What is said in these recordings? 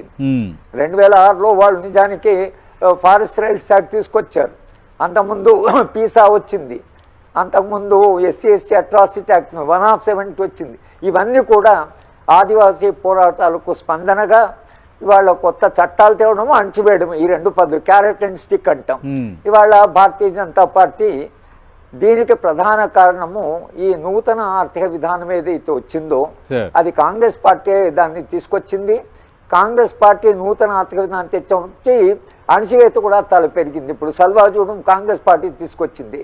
2006లో వాళ్ళు నిజానికి forest rights act తీసుకొచ్చారు. అంతకుముందు పీసా వచ్చింది, అంతకుముందు SC/ST అట్రాసిటీ యాక్ట్ 170 వచ్చింది. ఇవన్నీ కూడా ఆదివాసీ పోరాటాలకు స్పందనగా ఇవాళ కొత్త చట్టాలు తేవడం, అణచివేయడం, ఈ రెండు పద్ధతులు క్యారెట్ అండ్ స్టిక్ అంటాం. ఇవాళ భారతీయ జనతా పార్టీ దీనికి ప్రధాన కారణము ఈ నూతన ఆర్థిక విధానం ఏదైతే వచ్చిందో అది కాంగ్రెస్ పార్టీ దాన్ని తీసుకొచ్చింది. కాంగ్రెస్ పార్టీ నూతన ఆర్థిక విధానం తెచ్చి అణచివేత కూడా చాలా పెరిగింది. ఇప్పుడు సల్వాజూడం కాంగ్రెస్ పార్టీ తీసుకొచ్చింది.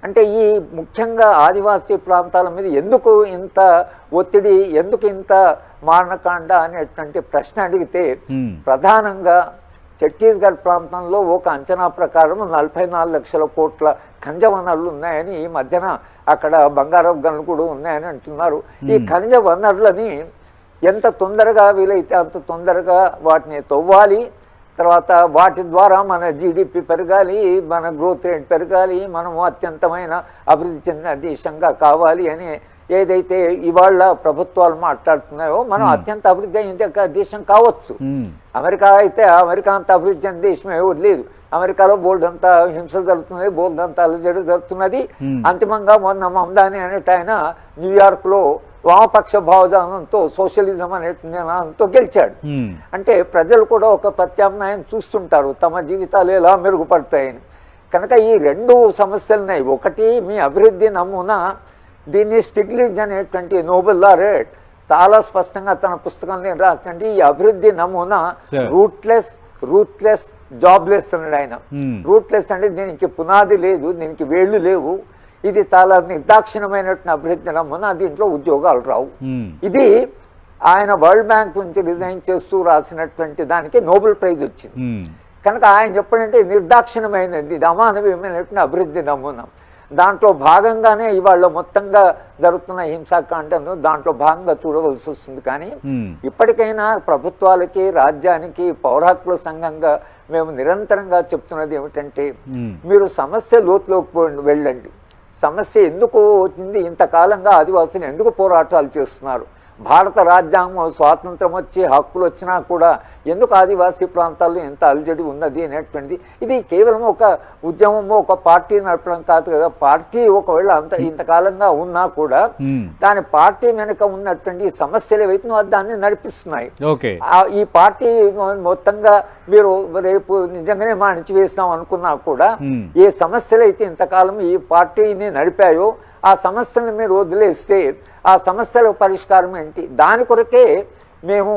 అంటే ఈ ముఖ్యంగా ఆదివాసీ ప్రాంతాల మీద ఎందుకు ఇంత ఒత్తిడి, ఎందుకు ఇంత మారణకాండ అనేటువంటి ప్రశ్న అడిగితే ప్రధానంగా ఛత్తీస్గఢ్ ప్రాంతంలో ఒక అంచనా ప్రకారం 44 లక్షల కోట్ల ఖనిజ వనరులు ఉన్నాయని, ఈ మధ్యన అక్కడ బంగారపు గనులు కూడా ఉన్నాయని అంటున్నారు. ఈ ఖనిజ వనరులని ఎంత తొందరగా వీలైతే అంత తొందరగా వాటిని తవ్వాలి, తర్వాత వాటి ద్వారా మన GDP పెరగాలి, మన గ్రోత్ రేట్ పెరగాలి, మనము అత్యంతమైన అభివృద్ధి చెందిన దేశంగా కావాలి అని ఏదైతే ఇవాళ ప్రభుత్వాలు మాట్లాడుతున్నాయో మనం అత్యంత అభివృద్ధి అయిన దేశం కావచ్చు. అమెరికా అయితే అమెరికా అంత అభివృద్ధి చెందిన దేశమే లేదు. అమెరికాలో బోల్డ్ అంతా హింస జరుగుతున్నది, బోల్డ్ అంతా అలజడి జరుగుతున్నది. అంతిమంగా మొన్న మమ్దాని అనేట ఆయన న్యూయార్క్లో వామపక్ష భావజానంతో సోషలిజం అనే నినాదంతో గెలిచాడు. అంటే ప్రజలు కూడా ఒక ప్రత్యామ్నాయం చూస్తుంటారు, తమ జీవితాలు ఎలా మెరుగుపడతాయని. కనుక ఈ రెండు సమస్యలున్నాయి. ఒకటి మీ అభివృద్ధి నమూనా, దీన్ని స్టిగ్లిట్జ్ అనేటువంటి నోబెల్ లారెట్ చాలా స్పష్టంగా తన పుస్తకంలో రాస్తుంటే ఈ అభివృద్ధి నమూనా రూత్లెస్ జాబ్లెస్ అన్నాడు ఆయన. రూట్లెస్ అంటే దీనికి పునాది లేదు, దీనికి వేళ్లు లేవు, ఇది చాలా నిర్దాక్షిణమైనటువంటి అభివృద్ధి నమూనా, దీంట్లో ఉద్యోగాలు రావు. ఇది ఆయన వరల్డ్ బ్యాంక్ నుంచి రిజైన్ చేస్తూ రాసినటువంటి దానికి నోబెల్ ప్రైజ్ వచ్చింది. కనుక ఆయన చెప్పాలంటే నిర్దాక్షిణమైనది, ఇది అమానవీయమైనటువంటి అభివృద్ధి నమూనా. దాంట్లో భాగంగానే ఇవాళ మొత్తంగా జరుగుతున్న హింసాకాండను దాంట్లో భాగంగా చూడవలసి వస్తుంది. కానీ ఇప్పటికైనా ప్రభుత్వాలకి, రాజ్యానికి, పౌర హక్కుల సంఘంగా మేము నిరంతరంగా చెప్తున్నది ఏమిటంటే, మీరు సమస్య లోతులోకి వెళ్ళండి. సమస్య ఎందుకు వచ్చింది, ఇంతకాలంగా ఆదివాసులు ఎందుకు పోరాటాలు చేస్తున్నారు, భారత రాజ్యాంగం స్వాతంత్రం వచ్చి హక్కులు వచ్చినా కూడా ఎందుకు ఆదివాసీ ప్రాంతాల్లో ఎంత అలజడి ఉన్నది అనేటువంటిది. ఇది కేవలం ఒక ఉద్యమము, ఒక పార్టీ నడపడం కాదు కదా. పార్టీ ఒకవేళ ఇంతకాలంగా ఉన్నా కూడా దాని పార్టీ వెనుక ఉన్నటువంటి సమస్యలు ఏవైతే దాన్ని నడిపిస్తున్నాయి. ఈ పార్టీ మొత్తంగా మీరు రేపు నిజంగానే అణిచివేసినాం అనుకున్నా కూడా ఏ సమస్యలు అయితే ఇంతకాలం ఈ పార్టీని నడిపాయో ఆ సమస్యలను మీరు వదిలేస్తే ఆ సమస్యల పరిష్కారం ఏంటి, దాని కొరకే మేము